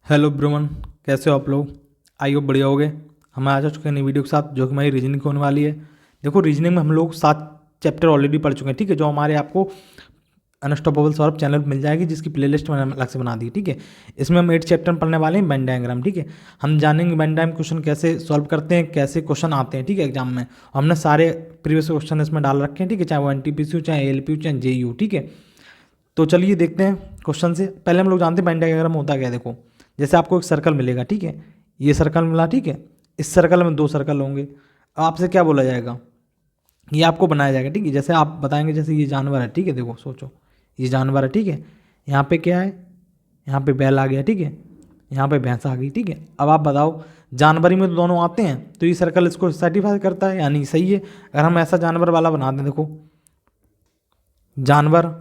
Hello ब्रुमन, कैसे हो आप लोग। आई होप बढ़िया हो गए। हम आज आ चुके हैं नई वीडियो के साथ जो कि हमारी रीजनिंग होने वाली है। देखो, रीजनिंग में हम लोग 7 चैप्टर ऑलरेडी पढ़ चुके हैं, ठीक है। जो हमारे आपको अनस्टॉपेबल सौरभ चैनल पर मिल जाएगी, जिसकी प्लेलिस्ट मैंने अलग से बना दी, ठीक है। इसमें हम 8 चैप्टर पढ़ने वाले हैं, वेन डायग्राम, ठीक है। हम जानेंगे वेन डायग्राम क्वेश्चन कैसे सॉल्व करते हैं, कैसे क्वेश्चन आते हैं, ठीक है, एग्जाम में। हमने सारे प्रीवियस क्वेश्चन इसमें डाल रखे हैं, ठीक है, चाहे वो NTPC हो, चाहे ALP हो, चाहे JEE हो, ठीक है। तो चलिए देखते हैं क्वेश्चन से। पहले हम लोग जानते हैं वेन डायग्राम होता क्या है। देखो, जैसे आपको एक सर्कल मिलेगा, ठीक है, ये सर्कल मिला, ठीक है। इस सर्कल में 2 सर्कल होंगे। अब आपसे क्या बोला जाएगा, ये आपको बनाया जाएगा, ठीक है। जैसे आप बताएंगे, जैसे ये जानवर है, ठीक है। देखो सोचो, ये जानवर है, ठीक है। यहाँ पे क्या है, यहाँ पे बैल आ गया, ठीक है। यहाँ पे भैंस आ गई, ठीक है। अब आप बताओ, जानवरी में तो दोनों आते हैं, तो ये सर्कल इसको सेटिफाई करता है, यानी सही है। अगर हम ऐसा जानवर वाला बना दें, देखो जानवर,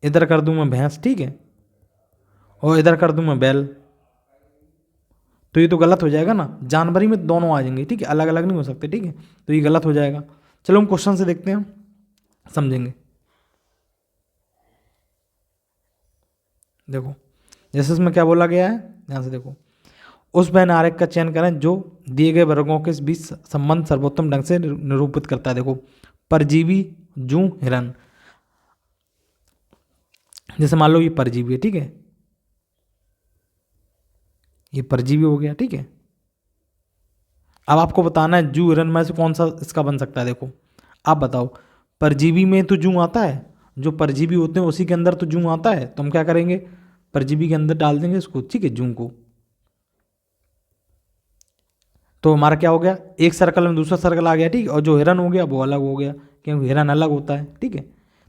इधर कर दूं मैं भैंस, ठीक है, और इधर कर दूं मैं बैल, तो ये तो गलत हो जाएगा ना। जानवरी में दोनों आ जाएंगे, ठीक है, अलग अलग नहीं हो सकते, ठीक है। तो ये गलत हो जाएगा। चलो हम क्वेश्चन से देखते हैं, समझेंगे। देखो, जैसे इसमें क्या बोला गया है, ध्यान से देखो। उस वेन आरेख का चयन करें जो दिए गए वर्गों के बीच संबंध सर्वोत्तम ढंग से निरूपित करता है। देखो, परजीवी, जूं, हिरन। जैसे मान लो ये परजीवी है, ठीक है, ये परजीवी हो गया, ठीक है। अब आपको बताना है जू हिरन में से कौन सा इसका बन सकता है। देखो, आप बताओ, परजीवी में तो जू आता है, जो परजीवी होते हैं उसी के अंदर तो जू आता है, तो हम क्या करेंगे, परजीवी के अंदर डाल देंगे इसको, ठीक है, जू को। तो हमारा क्या हो गया, एक सर्कल में दूसरा सर्कल आ गया, ठीक है। और जो हिरन हो गया वो अलग हो गया, क्योंकि हिरन अलग होता है, ठीक है।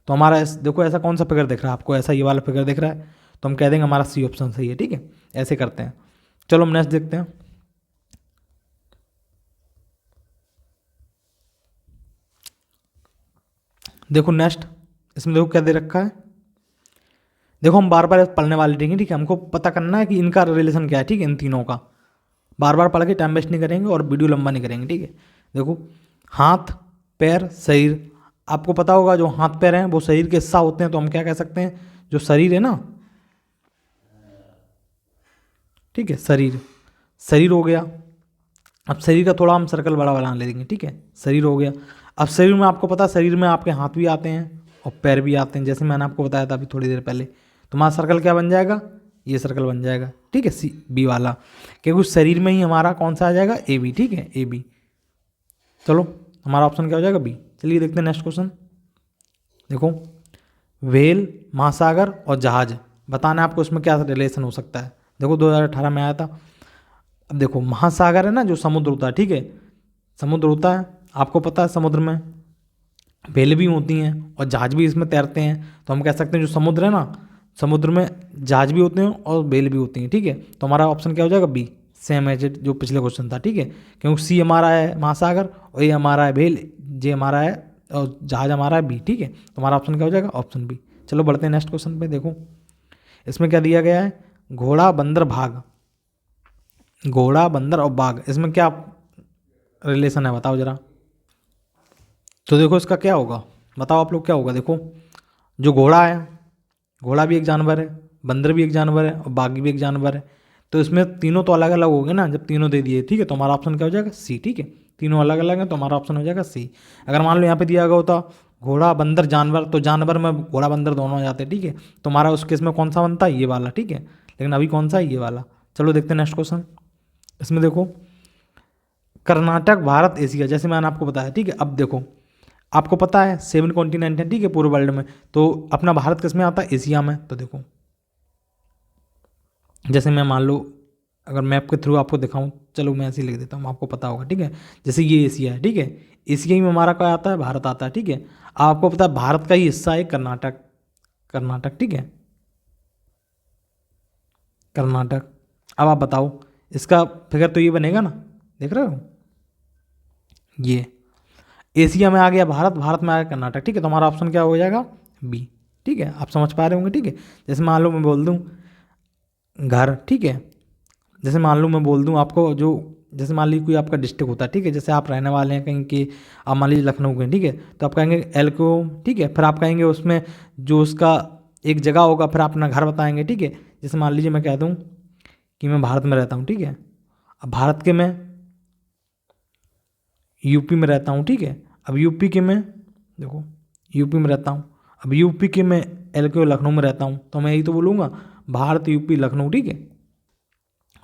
तो हमारा देखो ऐसा कौन सा फिगर दिख रहा है आपको, ऐसा ये वाला फिगर दिख रहा है, तो हम कह देंगे हमारा सी ऑप्शन सही है, ठीक है। ऐसे करते हैं। चलो हम नेक्स्ट देखते हैं। देखो नेक्स्ट, इसमें देखो क्या दे रखा है। देखो हम बार बार पढ़ने वाले, ठीक है। हमको पता करना है कि इनका रिलेशन क्या है, ठीक है, इन तीनों का। बार बार पढ़ के टाइम वेस्ट नहीं करेंगे और वीडियो लंबा नहीं करेंगे, ठीक है। देखो, हाथ, पैर, शरीर। आपको पता होगा जो हाथ पैर हैं वो शरीर के हिस्सा होते हैं, तो हम क्या कह सकते हैं, जो शरीर है ना, ठीक है, शरीर, शरीर हो गया। अब शरीर का थोड़ा हम सर्कल बड़ा बना लेंगे, ठीक है, शरीर हो गया। अब शरीर में आपको पता है, शरीर में आपके हाथ भी आते हैं और पैर भी आते हैं, जैसे मैंने आपको बताया था अभी थोड़ी देर पहले। तो हमारा सर्कल क्या बन जाएगा, ये सर्कल बन जाएगा, ठीक है, B वाला। क्योंकि उस शरीर में ही हमारा कौन सा आ जाएगा, AB, ठीक है, AB। चलो हमारा ऑप्शन क्या हो जाएगा, B। चलिए देखते हैं नेक्स्ट क्वेश्चन। देखो, व्हेल, महासागर और जहाज, बताना है आपको इसमें क्या रिलेशन हो सकता है। देखो 2018 में आया था। अब देखो, महासागर है ना, जो समुद्र होता है, ठीक है, समुद्र होता है, आपको पता है समुद्र में व्हेल भी होती हैं और जहाज भी इसमें तैरते हैं। तो हम कह सकते हैं जो समुद्र है ना, समुद्र में जहाज भी होते हैं और व्हेल भी होती हैं, ठीक है। तो हमारा ऑप्शन क्या हो जाएगा, B। सेम एज जो पिछले क्वेश्चन था, ठीक है। क्योंकि C हमारा है महासागर और A हमारा है व्हेल, J हमारा है और जहाज हमारा है B, ठीक है। तो हमारा ऑप्शन क्या हो जाएगा, ऑप्शन B। चलो बढ़ते हैं नेक्स्ट क्वेश्चन पे। देखो इसमें क्या दिया गया है, घोड़ा, बंदर, भाग। घोड़ा, बंदर और बाघ, इसमें क्या रिलेशन है बताओ जरा। तो देखो इसका क्या होगा, बताओ आप लोग क्या होगा। देखो, जो घोड़ा है, घोड़ा भी एक जानवर है, बंदर भी एक जानवर है और बाघ भी एक जानवर है। तो इसमें तीनों तो अलग अलग हो गए ना, जब तीनों दे दिए, ठीक है। तो हमारा ऑप्शन क्या हो जाएगा, C, ठीक है। तीनों अलग अलग हैं, तो हमारा ऑप्शन हो जाएगा C। अगर मान लो यहाँ पे दिया गया होता घोड़ा, बंदर, जानवर, तो जानवर में घोड़ा बंदर दोनों आ जाते, ठीक है। तो हमारा उस केस में कौन सा बनता है, ये वाला, ठीक है। लेकिन अभी कौन सा है, ये वाला। चलो देखते हैं नेक्स्ट क्वेश्चन। इसमें देखो, कर्नाटक, भारत, एशिया, जैसे मैंने आपको बताया, ठीक है। अब देखो, आपको पता है 7 कॉन्टिनेंट है, ठीक है, पूरे वर्ल्ड में। तो अपना भारत किस में आता है, एशिया में। तो देखो, जैसे मैं मान लो अगर मैप के थ्रू आपको दिखाऊं, चलो मैं ऐसे ही लिख देता हूँ, आपको पता होगा, ठीक है। जैसे ये एशिया है, ठीक है, एशिया ही में हमारा क्या आता है, भारत आता है, ठीक है। आपको पता है भारत का ही हिस्सा है कर्नाटक, कर्नाटक, ठीक है, कर्नाटक। अब आप बताओ इसका फिगर तो ये बनेगा ना, देख रहे हो, ये एशिया में आ गया भारत, भारत में आ गया कर्नाटक, ठीक है। तो हमारा ऑप्शन क्या हो जाएगा, B, ठीक है। आप समझ पा रहे होंगे, ठीक है। जैसे मान लो मैं बोल दूं घर, ठीक है, जैसे मान लो मैं बोल दूं आपको, जो जैसे मान लीजिए कोई आपका डिस्ट्रिक्ट होता है, ठीक है, जैसे आप रहने वाले हैं कहीं के, आप मान लीजिए लखनऊ के, ठीक है। तो आप कहेंगे L को, ठीक है, फिर आप कहेंगे उसमें जो उसका एक जगह होगा, फिर आप अपना घर बताएंगे, ठीक है। जैसे मान लीजिए मैं कह दूँ कि मैं भारत में रहता हूँ, ठीक है। अब भारत के मैं यूपी में रहता हूँ, ठीक है। अब यूपी के मैं देखो यूपी में रहता हूँ, अब यूपी के मैं एल के लखनऊ में रहता हूँ, तो मैं यही तो बोलूँगा भारत यूपी लखनऊ, ठीक है।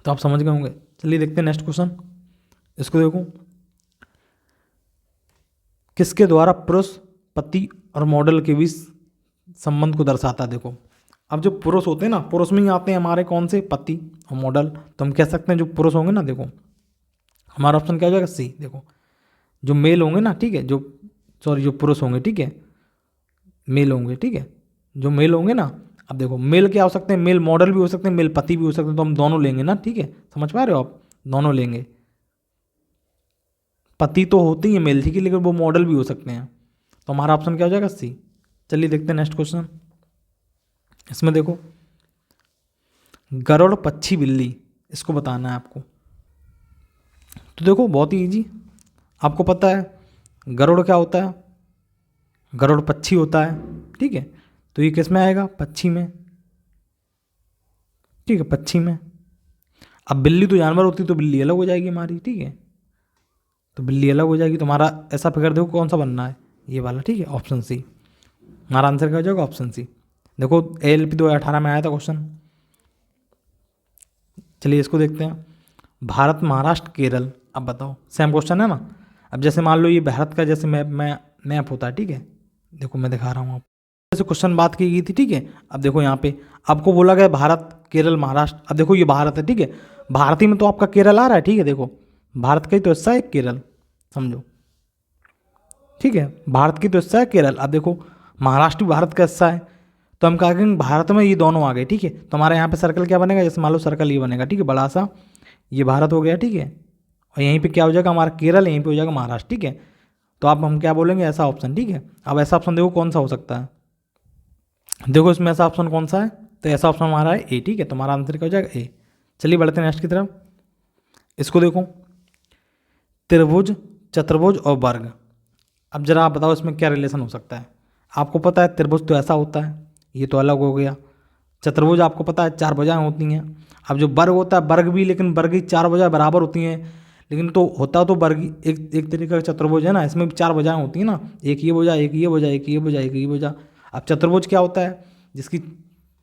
तो आप समझ गए होंगे। चलिए देखते हैं नेक्स्ट क्वेश्चन। इसको देखो, किसके द्वारा पुरुष पति और मॉडल के बीच संबंध को दर्शाता है। देखो अब जो पुरुष होते हैं ना, पुरुष में ही आते हैं हमारे कौन से, पति और मॉडल। तो हम कह सकते हैं जो पुरुष होंगे ना, देखो हमारा ऑप्शन क्या हो जाएगा, सी। देखो जो मेल होंगे ना, ठीक है, जो पुरुष होंगे, ठीक है, मेल होंगे, ठीक है, जो मेल होंगे ना। अब देखो मेल क्या हो सकते हैं, मेल मॉडल भी हो सकते हैं, मेल पति भी हो सकते हैं, तो हम दोनों लेंगे ना, ठीक है। समझ पा रहे हो आप, दोनों लेंगे। पति तो होते ही है मेल, ठीक है, लेकिन वो मॉडल भी हो सकते हैं। तो हमारा ऑप्शन क्या हो जाएगा, सी। चलिए देखते हैं नेक्स्ट क्वेश्चन। इसमें देखो गरुड़ पक्षी बिल्ली, इसको बताना है आपको। तो देखो बहुत ही इजी, आपको पता है गरुड़ क्या होता है, गरुड़ पक्षी होता है, ठीक है। तो ये किस में आएगा, पक्षी में, ठीक है, पक्षी में। अब बिल्ली तो जानवर होती तो बिल्ली अलग हो जाएगी हमारी, ठीक है। तो बिल्ली अलग हो जाएगी, तो हमारा ऐसा फिगर देखो कौन सा बनना है, ये वाला, ठीक है, ऑप्शन सी। हमारा आंसर क्या हो जाएगा, ऑप्शन सी। देखो ALP 2018 में आया था क्वेश्चन। चलिए इसको देखते हैं। भारत महाराष्ट्र केरल, अब बताओ, सेम क्वेश्चन है ना। अब जैसे मान लो ये भारत का जैसे मैप होता है, ठीक है। देखो मैं दिखा रहा हूँ आप, जैसे क्वेश्चन बात की गई थी, ठीक है। अब देखो यहाँ पे आपको बोला गया भारत केरल महाराष्ट्र। अब देखो ये भारत है, ठीक है, भारत ही में तो आपका केरल आ रहा है, ठीक है। देखो भारत का ही तो हिस्सा है केरल, समझो, ठीक है, भारत की तो हिस्सा है केरल। अब देखो महाराष्ट्र भी भारत का हिस्सा है, तो हम कहेंगे भारत में ये दोनों आ गए, ठीक है। तो हमारे यहाँ पे सर्कल क्या बनेगा, जैसे मान लो सर्कल ये बनेगा, ठीक है, बड़ा सा, ये भारत हो गया, ठीक है। और यहीं पे क्या हो जाएगा हमारा केरल, यहीं पे हो जाएगा महाराष्ट्र, ठीक है। तो आप हम क्या बोलेंगे, ऐसा ऑप्शन, ठीक है। अब ऐसा ऑप्शन देखो कौन सा हो सकता है, देखो इसमें ऐसा ऑप्शन कौन सा है, तो ऐसा ऑप्शन हमारा है ए, ठीक है। तो हमारा आंसर क्या हो जाएगा, ए। चलिए बढ़ते हैं नेक्स्ट की तरफ। इसको देखो त्रिभुज, चतुर्भुज और वर्ग। अब जरा आप बताओ इसमें क्या रिलेशन हो सकता है। आपको पता है त्रिभुज तो ऐसा होता है, ये तो अलग हो गया। चतुर्भुज आपको पता है 4 भुजाएं होती हैं। अब जो वर्ग होता है, वर्ग भी, लेकिन वर्ग की 4 भुजाएं बराबर होती हैं, लेकिन तो होता तो वर्ग एक तरीके का चतुर्भुज है ना, इसमें भी 4 भुजाएं होती हैं ना, एक ये भुजा, एक ये भुजा, एक ये भुजा, एक ये भुजा। अब चतुर्भुज क्या होता है, जिसकी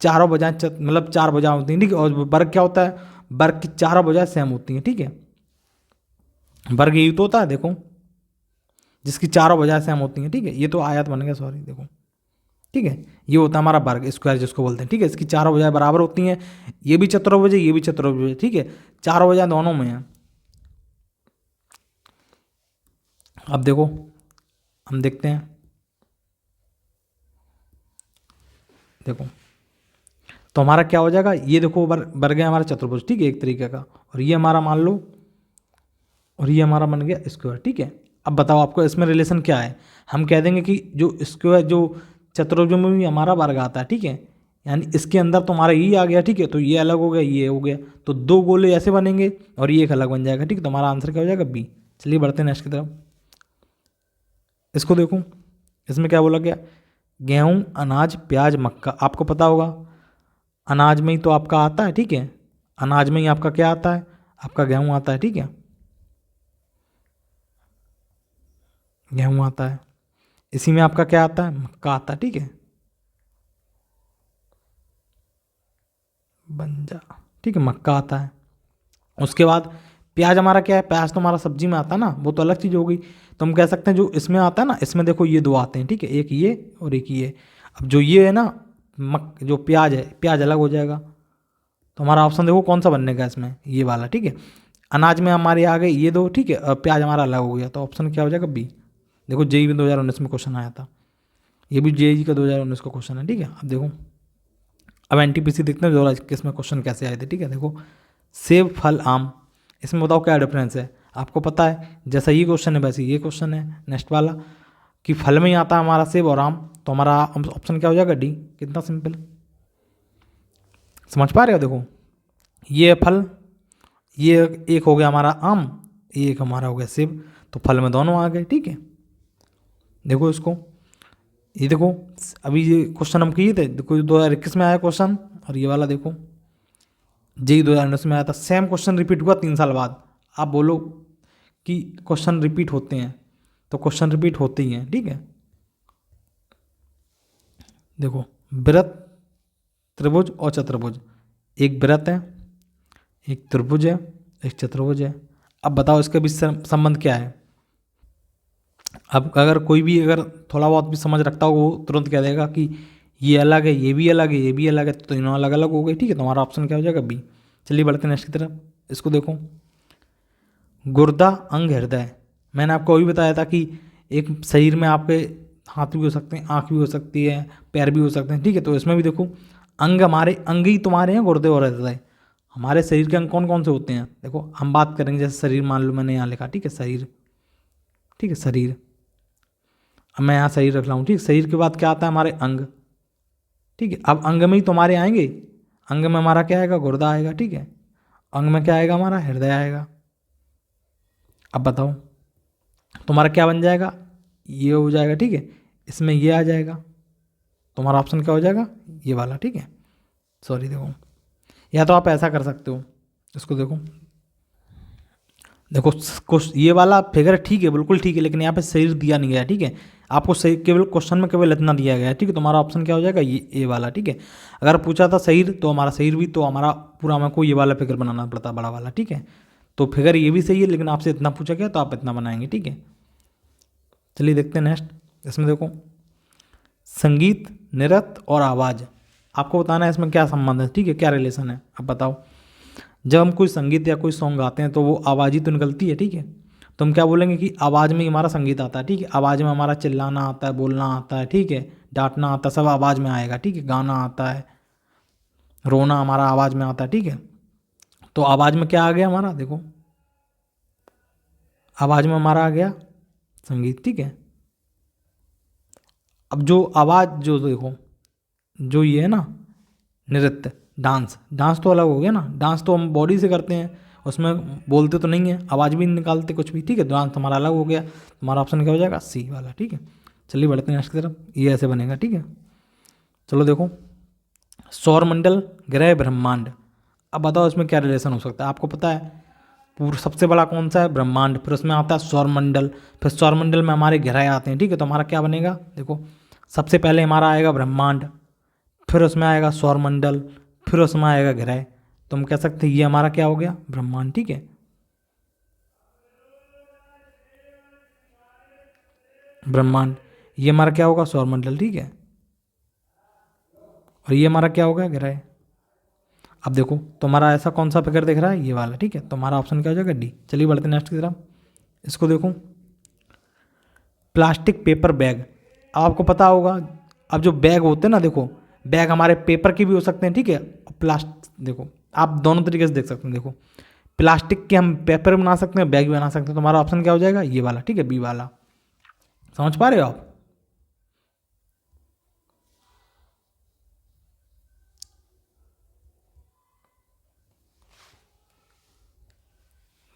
चारों भुजाएं मतलब 4 भुजाएं होती हैं, ठीक है। और वर्ग क्या होता है, वर्ग की चारों भुजाएं सेम होती हैं, ठीक है। वर्ग यही तो होता है, देखो, जिसकी चारों भुजाएं सेम होती हैं, ठीक है। ये तो आयत बन गया, सॉरी, देखो, ठीक है। ये होता है हमारा वर्ग, स्क्वायर जिसको बोलते हैं, ठीक है। इसकी चारों भुजाएं बराबर होती हैं, ये भी चतुर्भुज है, ये भी चतुर्भुज है, ठीक है। चारों भुजाएं दोनों में हैं। अब देखो हम देखते हैं, देखो तो हमारा क्या हो जाएगा, ये देखो वर्ग है हमारा चतुर्भुज, ठीक है, एक तरीके का। और ये हमारा मान लो, और ये हमारा बन गया स्क्वायर, ठीक है। अब बताओ आपको इसमें रिलेशन क्या है। हम कह देंगे कि जो स्क्वायर, जो चतुर्भुज में भी हमारा वर्ग आता है, ठीक है, यानी इसके अंदर तो हमारा ये आ गया, ठीक है। तो ये अलग हो गया, ये हो गया, तो 2 गोले ऐसे बनेंगे और ये एक अलग बन जाएगा, ठीक है। तो हमारा आंसर क्या हो जाएगा, बी। चलिए बढ़ते हैं नेक्स्ट की तरफ। इसको देखो, इसमें क्या बोला गया, गेहूँ, अनाज, प्याज, मक्का। आपको पता होगा अनाज में ही तो आपका आता है, ठीक है। अनाज में ही आपका क्या आता है, आपका गेहूँ आता है, ठीक है, गेहूँ आता है। इसी में आपका क्या आता है, मक्का आता है, ठीक है, बंजा, ठीक है, मक्का आता है। उसके बाद प्याज हमारा क्या है, प्याज तो हमारा सब्जी में आता है ना, वो तो अलग चीज़ हो गई। तो हम कह सकते हैं जो इसमें आता है ना, इसमें देखो ये 2 आते हैं, ठीक है, एक ये और एक ये। अब जो ये है ना, जो प्याज है, प्याज अलग हो जाएगा। तो हमारा ऑप्शन देखो कौन सा बनने का इसमें, ये वाला, ठीक है। अनाज में हमारे आ गए ये 2, ठीक है, और प्याज हमारा अलग हो गया, तो ऑप्शन क्या हो जाएगा, बी। देखो JEE में 2019 में क्वेश्चन आया था, ये भी JEE का 2019 का क्वेश्चन है, ठीक है। अब देखो अब NTPC देखते हैं 2021 में क्वेश्चन कैसे आए थे, ठीक है। देखो सेब, फल, आम, इसमें बताओ क्या डिफरेंस है। आपको पता है जैसा ये क्वेश्चन है वैसे ये क्वेश्चन है नेक्स्ट वाला, कि फल में ही आता है हमारा सेब और आम। तो हमारा ऑप्शन क्या हो जाएगा, डी। कितना सिंपल, समझ पा रहे हो। देखो ये फल, ये एक हो गया हमारा आम, ये एक हमारा हो गया सेब, तो फल में दोनों आ गए, ठीक है। देखो इसको, ये देखो अभी ये क्वेश्चन हम किए थे, देखो 2021 में आया क्वेश्चन, और ये वाला देखो जेई 2019 में आया था, सेम क्वेश्चन रिपीट हुआ 3 साल बाद। आप बोलो कि क्वेश्चन रिपीट होते हैं, तो क्वेश्चन रिपीट होते ही हैं, ठीक है। देखो, वृत्त, त्रिभुज और चतुर्भुज, एक वृत्त है, एक त्रिभुज है, एक चतुर्भुज है। अब बताओ इसके बीच संबंध क्या है। अब अगर कोई भी अगर थोड़ा बहुत भी समझ रखता हो वो तुरंत कह देगा कि ये अलग है, ये भी अलग है, ये भी अलग है, तो तीनों अलग अलग हो गए, ठीक है। तुम्हारा ऑप्शन क्या हो जाएगा? बी। चलिए बढ़ते हैं नेक्स्ट की तरफ। इसको देखो, गुर्दा, अंग, हृदय। मैंने आपको अभी बताया था कि एक शरीर में आपके हाथ भी हो सकते हैं, आँख भी हो सकती है, पैर भी हो सकते हैं, ठीक है। तो इसमें भी देखो, अंग हमारे अंग ही तुम्हारे हैं, गुर्दे और हृदय। हमारे शरीर के अंग कौन कौन से होते हैं? देखो हम बात करेंगे, जैसे शरीर मान लो मैंने यहाँ लिखा, ठीक है, शरीर, ठीक है, शरीर। अब मैं यहाँ शरीर रख रहा हूँ, ठीक। शरीर के बाद क्या आता है? हमारे अंग, ठीक है। अब अंग में ही तुम्हारे आएंगे, अंग में हमारा क्या आएगा? गुर्दा आएगा, ठीक है। अंग में क्या आएगा? हमारा हृदय आएगा। अब बताओ तुम्हारा क्या बन जाएगा? ये हो जाएगा, ठीक है। इसमें ये आ जाएगा, तुम्हारा ऑप्शन क्या हो जाएगा? ये वाला, ठीक है। सॉरी, देखो, या तो आप ऐसा कर सकते हो, इसको देखो, देखो कुछ ये वाला फिगर ठीक है, बिल्कुल ठीक है, लेकिन यहाँ पे शरीर दिया नहीं गया, ठीक है। आपको सही केवल क्वेश्चन में केवल इतना दिया गया है, ठीक है। तुम्हारा ऑप्शन क्या हो जाएगा? ये वाला, ठीक है। अगर पूछा था शरीर, तो हमारा शरीर भी, तो हमारा पूरा हमको ये वाला फिगर बनाना पड़ता, बड़ा वाला, ठीक है। तो फिगर ये भी सही है, लेकिन आपसे इतना पूछा गया तो आप इतना बनाएंगे, ठीक है। चलिए देखते हैं नेक्स्ट। इसमें देखो, संगीत, नृत्य और आवाज़, आपको बताना है इसमें क्या संबंध है, ठीक है, क्या रिलेशन है। अब बताओ, जब हम कोई संगीत या कोई सॉन्ग गाते हैं तो वो आवाज़ ही तो निकलती है, ठीक है। तो हम क्या बोलेंगे कि आवाज़ में ही हमारा संगीत आता है, ठीक है। आवाज़ में हमारा चिल्लाना आता है, बोलना आता है, ठीक है, डांटना आता है, सब आवाज़ में आएगा, ठीक है। गाना आता है, रोना हमारा आवाज़ में आता है, ठीक है। तो आवाज़ में क्या आ गया हमारा? देखो, आवाज़ में हमारा आ गया संगीत, ठीक है। अब जो आवाज़, जो देखो, जो ये है ना, नृत्य, डांस, डांस तो अलग हो गया ना। डांस तो हम बॉडी से करते हैं, उसमें बोलते तो नहीं है, आवाज़ भी नहीं निकालते कुछ भी, ठीक है। डांस हमारा अलग हो गया। तुम्हारा ऑप्शन क्या हो जाएगा? सी वाला, ठीक है। चलिए बढ़ते हैं नेक्स्ट की तरफ। ये ऐसे बनेगा, ठीक है। चलो देखो, सौरमंडल, ग्रह, ब्रह्मांड। अब बताओ इसमें क्या रिलेशन हो सकता है। आपको पता है पूरा सबसे बड़ा कौन सा है? ब्रह्मांड। फिर उसमें आता है सौरमंडल, फिर सौरमंडल में हमारे ग्रह आते हैं, ठीक है। तो हमारा क्या बनेगा? देखो, सबसे पहले हमारा आएगा ब्रह्मांड, फिर उसमें आएगा सौरमंडल, फिर उसमें आएगा ग्रह। तो हम कह सकते हैं ये हमारा क्या हो गया? ब्रह्मांड, ठीक है। ब्रह्मांड, ये हमारा क्या होगा? सौरमंडल, ठीक है। और ये हमारा क्या होगा? ग्रह। अब देखो तुम्हारा ऐसा कौन सा फिगर दिख रहा है? ये वाला, ठीक है। तुम्हारा ऑप्शन क्या हो जाएगा? डी। चलिए बढ़ते हैं नेक्स्ट की तरफ। इसको देखो, प्लास्टिक, पेपर, बैग। अब आपको पता होगा, अब जो बैग होते हैं ना, देखो, बैग हमारे पेपर के भी हो सकते हैं, ठीक है। प्लास्टिक, देखो, आप दोनों तरीके से देख सकते हैं। देखो, प्लास्टिक के हम पेपर बना सकते हैं, बैग भी बना सकते हैं। तुम्हारा ऑप्शन क्या हो जाएगा? ये वाला, ठीक है, बी वाला। समझ पा रहे हो आप?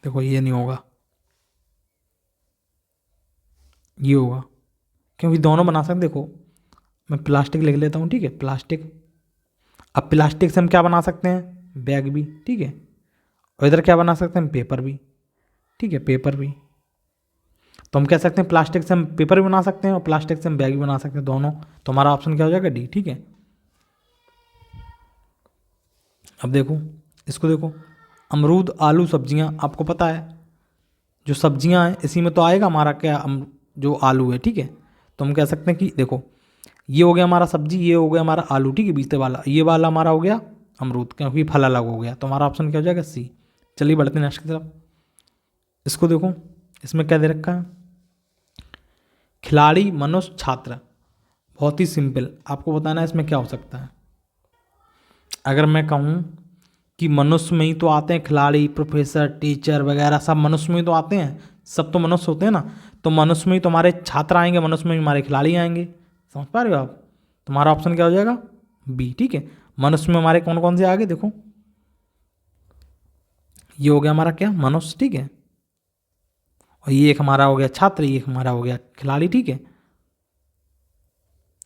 देखो, ये नहीं होगा, ये होगा, क्योंकि दोनों बना सकते हैं। देखो, मैं प्लास्टिक लिख लेता हूँ, ठीक है, प्लास्टिक। अब प्लास्टिक से हम क्या बना सकते हैं? बैग भी, ठीक है। और इधर क्या बना सकते हैं? पेपर भी, ठीक है, पेपर भी। तो हम कह सकते हैं प्लास्टिक से हम पेपर भी बना सकते हैं और प्लास्टिक से हम बैग भी बना सकते हैं, दोनों। तो हमारा ऑप्शन क्या हो जाएगा? डी, ठीक है। अब देखो, इसको देखो, अमरूद, आलू, सब्जियां। आपको पता है जो सब्जियां हैं इसी में तो आएगा हमारा क्या? जो आलू है, ठीक है। तो हम कह सकते हैं कि देखो, ये हो गया हमारा सब्जी, ये हो गया हमारा आलू, ठीक है, बीच वाला, ये वाला हमारा हो गया अमरूद, क्योंकि फल अलग हो गया। तो हमारा ऑप्शन क्या हो जाएगा? सी। चलिए बढ़ते हैं नेक्स्ट की तरफ। इसको देखो, इसमें क्या दे रखा है? खिलाड़ी, मनुष्य, छात्र। बहुत ही सिंपल, आपको बताना है इसमें क्या हो सकता है। अगर मैं कहूँ कि मनुष्य में ही तो आते हैं खिलाड़ी, प्रोफेसर, टीचर वगैरह, सब मनुष्य में ही तो आते हैं, सब तो मनुष्य होते हैं ना। तो मनुष्य में ही तो हमारे छात्र आएंगे, मनुष्य में ही हमारे खिलाड़ी आएंगे। समझ पा रहे हो आप? तुम्हारा ऑप्शन क्या हो जाएगा? बी, ठीक है। मनुष्य में हमारे कौन कौन से आगे? देखो, ये हो गया हमारा क्या? मनुष्य, ठीक है। और ये एक हमारा हो गया छात्र, ये एक हमारा हो गया खिलाड़ी, ठीक है।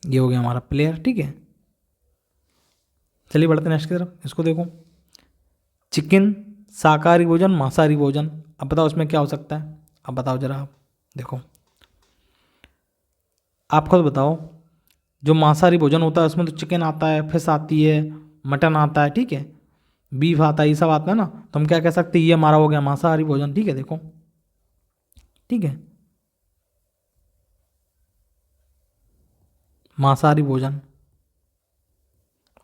ये हो गया हमारा प्लेयर, ठीक है। चलिए बढ़ते हैं नेक्स्ट की तरफ। इसको देखो, चिकन, शाकाहारी भोजन, मांसाहारी भोजन। अब बताओ इसमें क्या हो सकता है, अब बताओ जरा आप। देखो आप खुद बताओ, जो मांसाहारी भोजन होता है उसमें तो चिकन आता है, फिश आती है, मटन आता है, ठीक है, बीफ आता है, ये सब आता है ना। तो हम क्या कह सकते हैं, ये हमारा हो गया मांसाहारी भोजन, ठीक है। देखो ठीक है, मांसाहारी भोजन।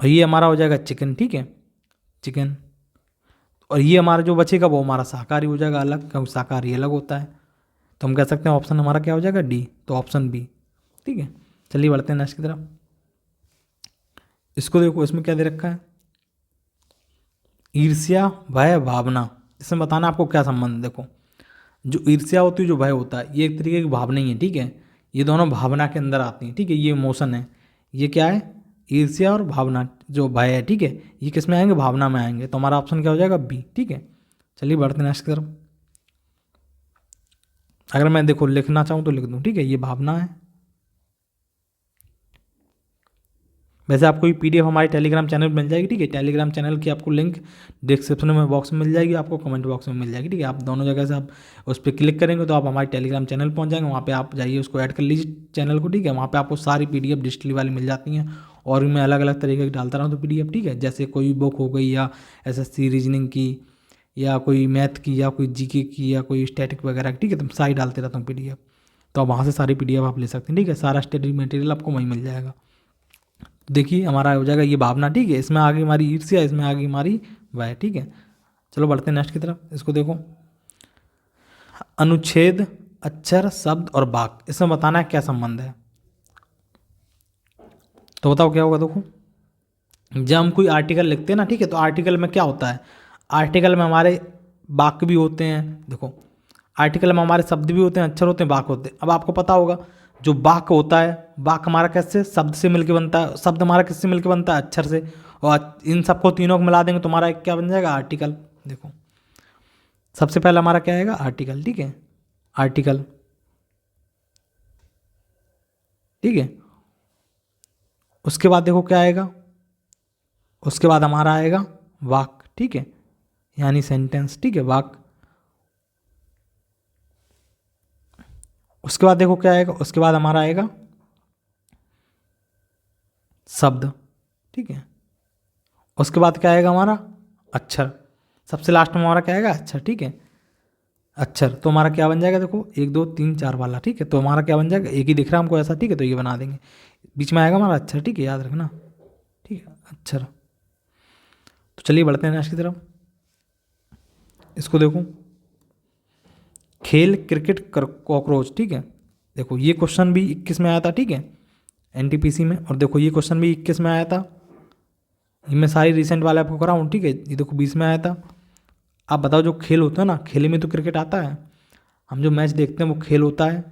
और ये हमारा हो जाएगा चिकन, ठीक है, चिकन। और ये हमारा जो बचेगा वो हमारा शाकाहारी हो जाएगा अलग, क्योंकि शाकाहारी अलग होता है। तो हम कह सकते हैं ऑप्शन हमारा क्या हो जाएगा, डी, तो ऑप्शन बी, ठीक है। चलिए बढ़ते हैं नेक्स्ट की तरफ। इसको देखो, इसमें क्या दे रखा है, ईर्ष्या, भय, भावना। इसमें बताना आपको क्या संबंध है। देखो जो ईर्ष्या होती है, जो भय होता है, ये एक तरीके की भावना ही है, ठीक है। ये दोनों भावना के अंदर आती हैं, ठीक है, ये इमोशन है। ये क्या है, ईर्ष्या और भावना, जो भय है, ठीक है, ये किस में आएंगे, भावना में आएंगे। तो हमारा ऑप्शन क्या हो जाएगा, बी, ठीक है। चलिए बढ़ते हैं नेक्स्ट की तरफ। अगर मैं देखो लिखना चाहूँ तो लिख दूँ, ठीक है, ये भावना है। वैसे आपको ये पीडीएफ हमारे टेलीग्राम चैनल पर मिल जाएगी, ठीक है। टेलीग्राम चैनल की आपको लिंक डिस्क्रिप्शन में बॉक्स में मिल जाएगी, आपको कमेंट बॉक्स में मिल जाएगी, ठीक है। आप दोनों जगह से आप उस पर क्लिक करेंगे तो आप हमारे टेलीग्राम चैनल पहुंच जाएंगे। वहाँ पे आप जाइए, उसको ऐड कर लीजिए चैनल को, ठीक है। वहाँ पे आपको सारी पीडीएफ डिजिटली वाली मिल जाती हैं, और मैं अलग अलग तरीके की डालता रहा हूँ तो पीडीएफ, ठीक है। जैसे कोई बुक हो गई, या एसएससी रीजनिंग की, या कोई मैथ की, या कोई जीके की, या कोई स्टैटिक वगैरह की, ठीक है। तो मैं सारी डालते रहता हूँ पीडीएफ, तो आप वहाँ से सारी पीडीएफ आप ले सकते हैं, ठीक है। सारा स्टडी मटेरियल आपको वहीं मिल जाएगा। देखिए हमारा हो जाएगा ये भावना, ठीक है। इसमें आगे हमारी ईर्ष्या, इसमें आगे हमारी वह, ठीक है। चलो बढ़ते हैं नेक्स्ट की तरफ। इसको देखो, अनुच्छेद, अक्षर, शब्द और वाक्य, इसमें बताना है क्या संबंध है। तो बताओ क्या होगा। देखो जब हम कोई आर्टिकल लिखते हैं ना, ठीक है, तो आर्टिकल में क्या होता है, आर्टिकल में हमारे वाक्य भी होते हैं। देखो आर्टिकल में हमारे शब्द भी होते हैं, अक्षर होते हैं, वाक्य होते हैं। अब आपको पता होगा जो वाक्य होता है, वाक्य हमारा कैसे, शब्द से मिलकर बनता है, शब्द हमारा किससे मिलकर बनता है, अक्षर से। और इन सबको तीनों को मिला देंगे तो हमारा एक क्या बन जाएगा, आर्टिकल। देखो सबसे पहले हमारा क्या आएगा, आर्टिकल, ठीक है, आर्टिकल, ठीक है। उसके बाद देखो क्या आएगा, उसके बाद हमारा आएगा वाक्य, ठीक है, यानी सेंटेंस, ठीक है, वाक्य। उसके बाद देखो क्या आएगा, उसके बाद हमारा आएगा शब्द, ठीक है। उसके बाद क्या आएगा हमारा, अक्षर। सबसे लास्ट में हमारा क्या आएगा, अक्षर, ठीक है, अक्षर। तो हमारा क्या बन जाएगा, देखो 1 2 3 4 वाला, ठीक है। तो हमारा क्या बन जाएगा, एक ही दिख रहा है हमको ऐसा, ठीक है, तो ये बना देंगे। बीच में आएगा हमारा अक्षर, ठीक है, याद रखना, ठीक है, अक्षर। तो चलिए बढ़ते हैं नेक्स्ट की तरफ। इसको देखो, खेल, क्रिकेट, कॉकरोच, ठीक है। देखो ये क्वेश्चन भी 21 में आया था, ठीक है, एनटीपीसी में। और देखो ये क्वेश्चन भी 21 में आया था। ये मैं सारी रिसेंट वाले आपको कराऊँ, ठीक है। ये देखो 20 में आया था। आप बताओ जो खेल होता है ना, खेल में तो क्रिकेट आता है, हम जो मैच देखते हैं वो खेल होता है,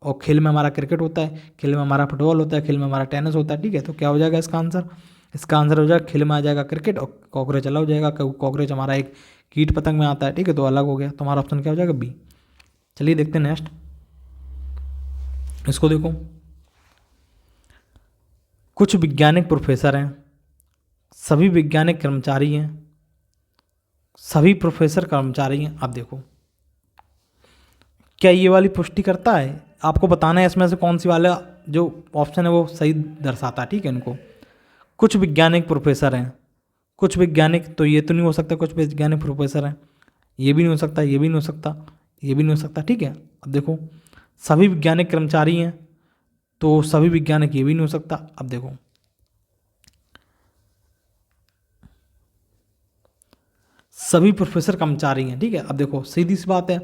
और खेल में हमारा क्रिकेट होता है, खेल में हमारा फुटबॉल होता है, खेल में हमारा टेनिस होता है, ठीक है। तो क्या हो जाएगा इसका आंसर, इसका आंसर हो जाएगा खेल में आ जाएगा क्रिकेट, और कॉकरोच अलग हो जाएगा, कॉकरोच हमारा एक कीट पतंग में आता है, ठीक है, तो अलग हो गया। तो हमारा ऑप्शन क्या हो जाएगा, बी। चलिए देखते हैं नेक्स्ट। इसको देखो, कुछ वैज्ञानिक प्रोफेसर हैं, सभी वैज्ञानिक कर्मचारी हैं, सभी प्रोफेसर कर्मचारी हैं। अब देखो क्या ये वाली पुष्टि करता है, आपको बताना है इसमें से कौन सी वाला जो ऑप्शन है वो सही दर्शाता है, ठीक है। इनको कुछ वैज्ञानिक प्रोफेसर हैं, कुछ वैज्ञानिक, तो ये तो नहीं हो सकता कुछ वैज्ञानिक प्रोफेसर हैं, ये भी नहीं हो सकता, ये भी नहीं हो सकता, ये भी नहीं हो सकता, ठीक है। अब देखो सभी वैज्ञानिक कर्मचारी हैं, तो सभी वैज्ञानिक, ये भी नहीं हो सकता। अब देखो सभी प्रोफेसर कर्मचारी हैं, ठीक है। अब देखो सीधी सी बात है,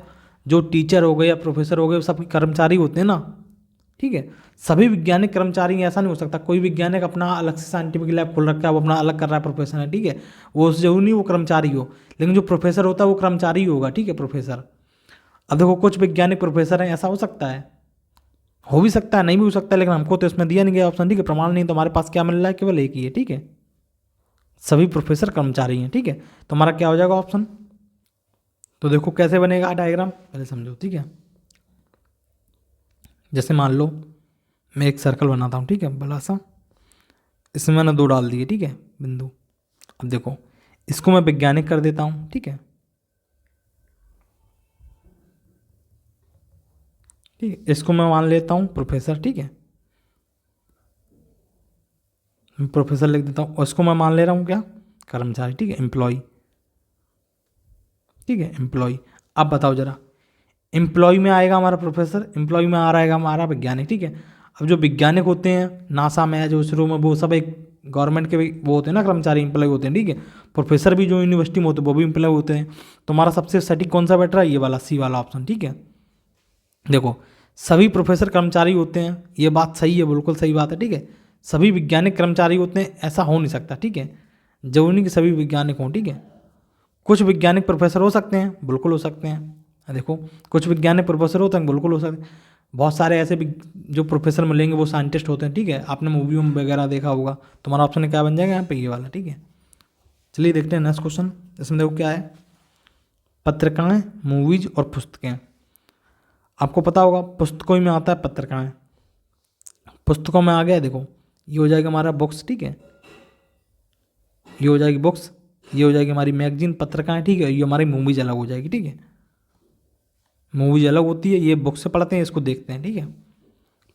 जो टीचर हो गए या प्रोफेसर हो गए वो सब कर्मचारी होते हैं ना, ठीक है। सभी वैज्ञानिक कर्मचारी हैं ऐसा नहीं हो सकता। कोई वैज्ञानिक अपना अलग से साइंटिफिक लैब खोल रखा है, वो अपना अलग कर रहा है प्रोफेशन है, ठीक है, वो जरूरी नहीं वो कर्मचारी हो, लेकिन जो प्रोफेसर होता है वो कर्मचारी ही होगा, ठीक है, प्रोफेसर। अब देखो कुछ वैज्ञानिक प्रोफेसर हैं, ऐसा हो सकता है, हो भी सकता है, नहीं भी हो सकता है, लेकिन हमको तो इसमें दिया नहीं गया ऑप्शन, ठीक है, प्रमाण नहीं, तो हमारे पास क्या मिल रहा है, केवल एक ही है, ठीक है, सभी प्रोफेसर कर्मचारी हैं, ठीक है। तो हमारा क्या हो जाएगा ऑप्शन। तो देखो कैसे बनेगा डायग्राम, पहले समझो, ठीक है। जैसे मान लो मैं एक सर्कल बनाता हूँ, ठीक है, बड़ा सा, इसमें मैंने 2 डाल दिए, ठीक है, बिंदु। अब देखो इसको मैं वैज्ञानिक कर देता हूँ, ठीक है, ठीक है। इसको मैं मान लेता हूँ प्रोफेसर, ठीक है, प्रोफेसर लिख देता हूँ। और इसको मैं मान ले रहा हूँ क्या, कर्मचारी, ठीक है, एम्प्लॉय, ठीक है, एम्प्लॉय। अब बताओ जरा, एम्प्लॉय में आएगा हमारा प्रोफेसर, एम्प्लॉय में आ रहेगा हमारा वैज्ञानिक, ठीक है। अब जो वैज्ञानिक होते हैं नासा में, जो इसरो में, वो सब एक गवर्नमेंट के वो होते हैं ना, कर्मचारी, एम्प्लॉय होते हैं, ठीक है। प्रोफेसर भी जो यूनिवर्सिटी में होते हैं वो भी एम्प्लॉय होते हैं। तो हमारा सबसे सटीक कौन सा बैठ रहा है, ये वाला सी वाला ऑप्शन, ठीक है। देखो, सभी प्रोफेसर कर्मचारी होते हैं, ये बात सही है, बिल्कुल सही बात है, ठीक है। सभी वैज्ञानिक कर्मचारी होते हैं, ऐसा हो नहीं सकता, ठीक है। जरूरी नहीं कि सभी वैज्ञानिक हों, ठीक है। कुछ वैज्ञानिक प्रोफेसर हो सकते हैं, बिल्कुल हो सकते हैं। देखो, कुछ वैज्ञानिक प्रोफेसर होते हैं, बिल्कुल हो सकते हैं। बहुत सारे ऐसे भी जो प्रोफेसर मिलेंगे वो साइंटिस्ट होते हैं, ठीक है। आपने मूवी वगैरह देखा होगा। तुम्हारा ऑप्शन क्या बन जाएगा यहाँ पे, ये वाला, ठीक है। चलिए देखते हैं नेक्स्ट क्वेश्चन। इसमें देखो क्या है, पत्रिकाएं, मूवीज और पुस्तकें। आपको पता होगा पुस्तकों में आता है पत्रिकाएं, पुस्तकों में आ गया। देखो, ये हो जाएगा हमारा बुक्स, ठीक है, ये हो जाएगी बुक्स, ये हो जाएगी हमारी मैगजीन, पत्रिकाएं, ठीक है। ये हमारी मूवीज अलग हो जाएगी, ठीक है। मूवीज अलग होती है, ये बुक से पढ़ते हैं, इसको देखते हैं, ठीक है।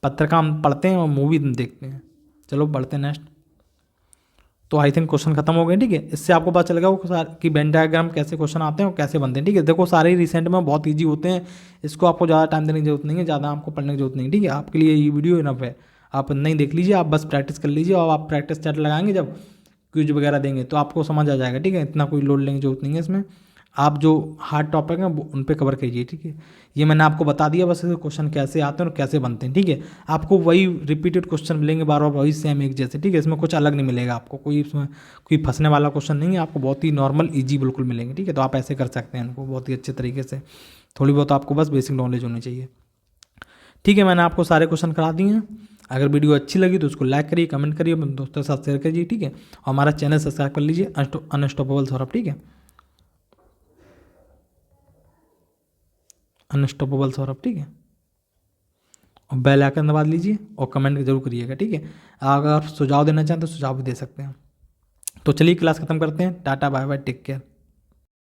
पत्रिका हम पढ़ते हैं और मूवी हम देखते हैं। चलो बढ़ते हैं नेक्स्ट। तो आई थिंक क्वेश्चन खत्म हो गए, ठीक है। इससे आपको पता चलेगा कि वेन डायग्राम कैसे क्वेश्चन आते हैं और कैसे बनते हैं, ठीक है। देखो, सारे ही रिसेंट में बहुत ईजी होते हैं, इसको आपको ज़्यादा टाइम देने की जरूरत नहीं है, ज़्यादा आपको पढ़ने की जरूरत नहीं, ठीक है। आपके लिए ये वीडियो इनफ है, आप नहीं देख लीजिए, आप बस प्रैक्टिस कर लीजिए, और आप प्रैक्टिस चैट लगाएंगे जब क्विज वगैरह देंगे तो आपको समझ आ जाएगा, ठीक है। इतना कोई लोड लेने की जरूरत नहीं है इसमें। आप जो हार्ड टॉपिक हैं वो उन पे कवर कीजिए, ठीक है। ये मैंने आपको बता दिया बस, क्वेश्चन कैसे आते हैं और कैसे बनते हैं, ठीक है। आपको वही रिपीटेड क्वेश्चन मिलेंगे बार बार, वही सेम एक जैसे, ठीक है। इसमें कुछ अलग नहीं मिलेगा आपको, कोई इसमें कोई फंसने वाला क्वेश्चन नहीं है, आपको बहुत ही नॉर्मल ईजी बिल्कुल मिलेंगे, ठीक है। तो आप ऐसे कर सकते हैं इनको बहुत ही अच्छे तरीके से। थोड़ी बहुत आपको बस बेसिक नॉलेज होनी चाहिए, ठीक है। मैंने आपको सारे क्वेश्चन करा दिए हैं। अगर वीडियो अच्छी लगी तो उसको लाइक करिए, कमेंट करिए, अपने दोस्तों के साथ शेयर कीजिए, ठीक है। और हमारा चैनल सब्सक्राइब कर लीजिए, अनस्टॉपेबल सौरभ, ठीक है, अनस्टॉपेबल सौरभ, ठीक है। और बेल आइकन दबा लीजिए और कमेंट जरूर करिएगा, ठीक है। अगर सुझाव देना चाहें तो सुझाव भी दे सकते हैं। तो चलिए क्लास खत्म करते हैं, tata bye bye, take care.